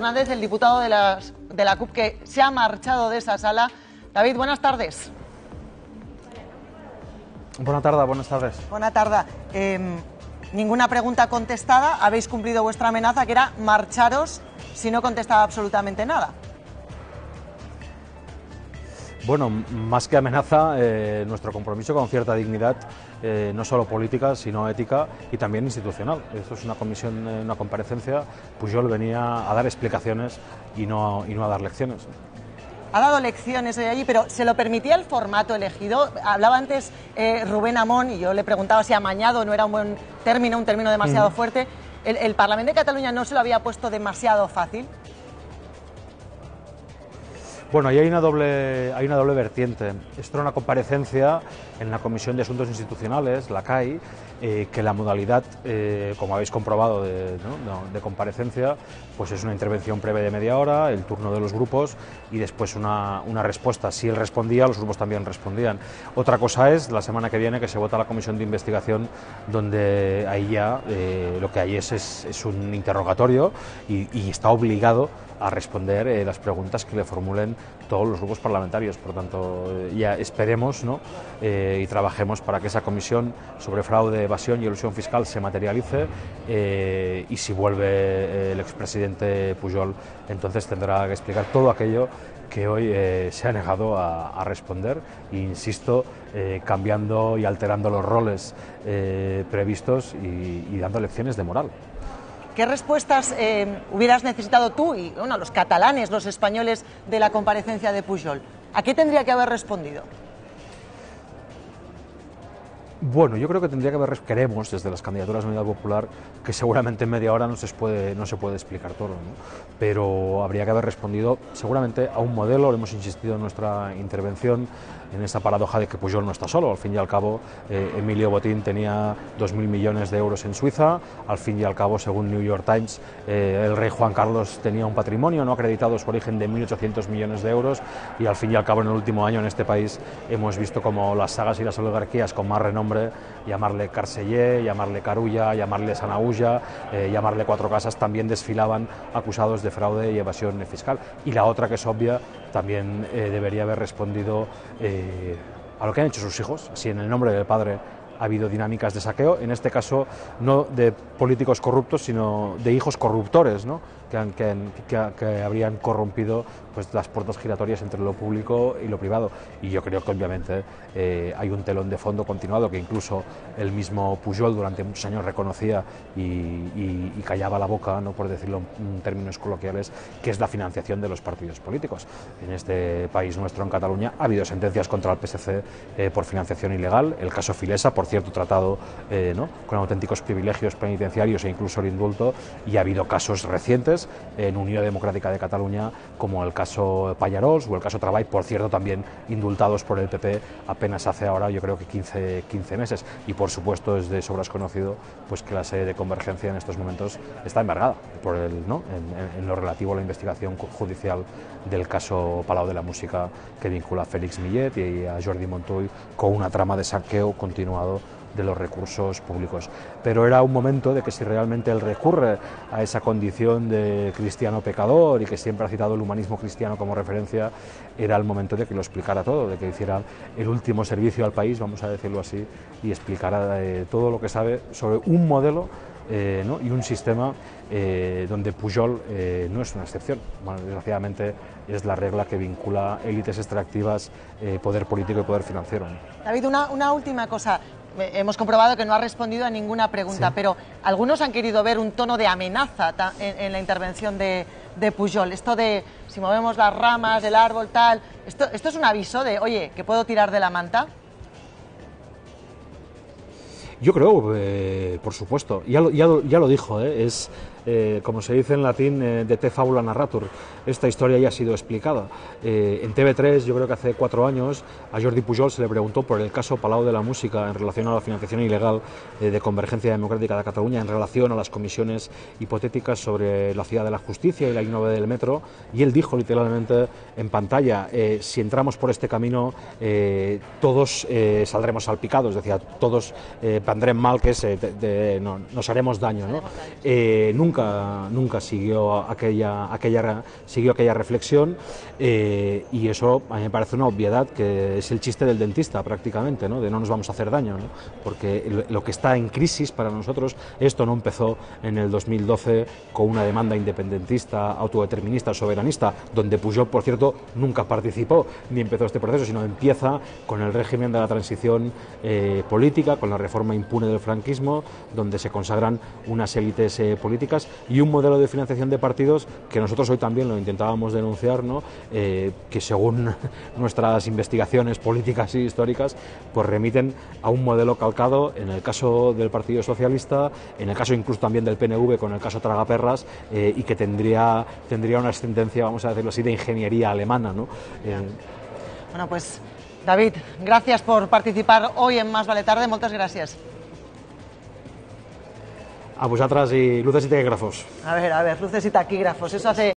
Fernández, el diputado de la CUP, que se ha marchado de esa sala. David, buenas tardes. Buenas tardes. Buenas tardes. Ninguna pregunta contestada. Habéis cumplido vuestra amenaza, que era marcharos si no contestaba absolutamente nada. Bueno, más que amenaza, nuestro compromiso con cierta dignidad, no solo política, sino ética y también institucional. Esto es una comisión, una comparecencia. Pujol venía a dar explicaciones y no a dar lecciones. Ha dado lecciones hoy allí, pero ¿se lo permitía el formato elegido? Hablaba antes Rubén Amón y yo le preguntaba si amañado no era un buen término, un término demasiado fuerte. ¿El Parlamento de Cataluña no se lo había puesto demasiado fácil? Bueno, ahí hay una doble vertiente. Esto era una comparecencia en la Comisión de Asuntos Institucionales, la CAI, que la modalidad, como habéis comprobado, de comparecencia, pues es una intervención breve de media hora, el turno de los grupos y después una respuesta. Si él respondía, los grupos también respondían. Otra cosa es la semana que viene que se vota la Comisión de Investigación, donde ahí ya lo que hay es un interrogatorio y está obligado a responder las preguntas que le formulen todos los grupos parlamentarios. Por lo tanto, ya esperemos, ¿no? Y trabajemos para que esa comisión sobre fraude, evasión y elusión fiscal se materialice, y si vuelve el expresidente Pujol, entonces tendrá que explicar todo aquello que hoy se ha negado a responder, e insisto, cambiando y alterando los roles previstos y dando lecciones de moral. ¿Qué respuestas hubieras necesitado tú y los catalanes, los españoles, de la comparecencia de Pujol? ¿A qué tendría que haber respondido? Bueno, yo creo que tendría que haber, queremos desde las candidaturas de Unidad Popular, que seguramente en media hora no se puede explicar todo, ¿no? Pero habría que haber respondido seguramente a un modelo. Hemos insistido en nuestra intervención en esta paradoja de que Pujol no está solo. Al fin y al cabo, Emilio Botín tenía 2.000 millones de euros en Suiza. Al fin y al cabo, según New York Times, el rey Juan Carlos tenía un patrimonio no acreditado su origen de 1.800 millones de euros, y al fin y al cabo, en el último año en este país hemos visto como las sagas y las oligarquías con más renombre, llamarle Carceller, llamarle Carulla, llamarle Sanaúja, llamarle Cuatro Casas, también desfilaban acusados de fraude y evasión fiscal. Y la otra, que es obvia, también debería haber respondido a lo que han hecho sus hijos, si en el nombre del padre ha habido dinámicas de saqueo, en este caso no de políticos corruptos, sino de hijos corruptores, ¿no? que habrían corrompido pues las puertas giratorias entre lo público y lo privado. Y yo creo que obviamente hay un telón de fondo continuado que incluso el mismo Pujol durante muchos años reconocía y callaba la boca, ¿no? Por decirlo en términos coloquiales, que es la financiación de los partidos políticos. En este país nuestro, en Cataluña, ha habido sentencias contra el PSC por financiación ilegal, el caso Filesa, por cierto, tratado ¿no? con auténticos privilegios penitenciarios e incluso el indulto, y ha habido casos recientes en Unión Democrática de Cataluña, como el caso Pallarols o el caso Travall, por cierto, también indultados por el PP apenas hace ahora, yo creo que 15 meses. Y por supuesto es de sobras conocido pues que la sede de Convergencia en estos momentos está embargada por en lo relativo a la investigación judicial del caso Palau de la Música, que vincula a Félix Millet y a Jordi Montull con una trama de saqueo continuado de los recursos públicos. Pero era un momento de que, si realmente él recurre a esa condición de cristiano pecador y que siempre ha citado el humanismo cristiano como referencia, era el momento de que lo explicara todo, de que hiciera el último servicio al país, vamos a decirlo así, y explicara todo lo que sabe sobre un modelo ¿no? y un sistema donde Pujol no es una excepción. Bueno, desgraciadamente es la regla que vincula élites extractivas, poder político y poder financiero, ¿no? David, una última cosa. Hemos comprobado que no ha respondido a ninguna pregunta, sí, pero algunos han querido ver un tono de amenaza en la intervención de Pujol. Esto de si movemos las ramas del árbol, tal. ¿Esto es un aviso de, oye, que puedo tirar de la manta? Yo creo, por supuesto, ya lo dijo, es como se dice en latín, de te fabula narratur. Esta historia ya ha sido explicada. En TV3, yo creo que hace 4 años, a Jordi Pujol se le preguntó por el caso Palau de la Música en relación a la financiación ilegal de Convergencia Democrática de Cataluña, en relación a las comisiones hipotéticas sobre la ciudad de la justicia y la I9 del metro, y él dijo literalmente en pantalla, si entramos por este camino, todos saldremos salpicados, decía, todos prendrem mal, que nos haremos daño, ¿no? nunca siguió aquella reflexión, y eso a mí me parece una obviedad, que es el chiste del dentista prácticamente, ¿no? De no nos vamos a hacer daño, ¿no? Porque lo que está en crisis para nosotros, esto no empezó en el 2012 con una demanda independentista, autodeterminista, soberanista, donde Pujol, por cierto, nunca participó ni empezó este proceso, sino empieza con el régimen de la transición política, con la reforma impune del franquismo, donde se consagran unas élites políticas y un modelo de financiación de partidos que nosotros hoy también lo intentábamos denunciar, ¿no? Que según nuestras investigaciones políticas y históricas, pues remiten a un modelo calcado, en el caso del Partido Socialista, en el caso incluso también del PNV con el caso Tragaperras, y que tendría una ascendencia, vamos a decirlo así, de ingeniería alemana, ¿no? Bueno, pues David, gracias por participar hoy en Más Vale Tarde, moltes gràcies. A vosaltres, y luces y taquígrafos. A ver, luces y taquígrafos, eso hace...